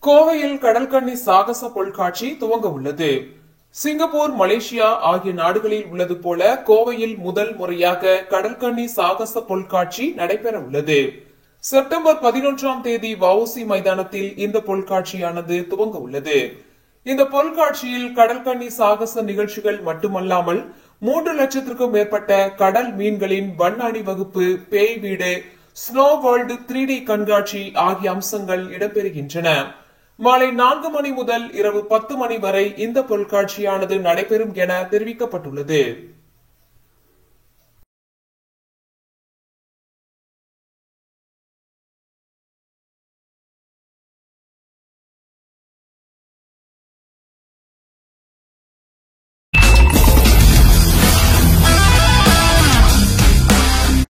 கோவையில் கடல்கன்னி சாகச பொருட்காட்சி துவங்க உள்ளது. சிங்கப்பூர், மலேசியா ஆகிய நாடுகளில் உள்ளது போல கோவையில் முதல் முறையாக கடல்கன்னி சாகச பொருட்காட்சி நடைபெற உள்ளது. செப்டம்பர் 11ஆம் தேதி வஉசி மைதானத்தில் இந்த பொருட்காட்சியானது துவங்க உள்ளது. இந்த பொருட்காட்சியில் கடல்கன்னி சாகச நிகழ்ச்சிகள் மட்டுமல்லாமல் 3 லட்சத்திற்கும் மேற்பட்ட கடல் மீன்களின் வண்ண அணிவகுப்பு, பேய் வீடு, ஸ்னோ வேர்ல்டு 3D கண்காட்சி ஆகிய அம்சங்கள் இடம்பெறுகின்றன. மாலை 4 மணி முதல் இரவு 10 மணி வரை இந்த பொருட்காட்சியானது நடைபெறும் என தெரிவிக்கப்பட்டுள்ளது.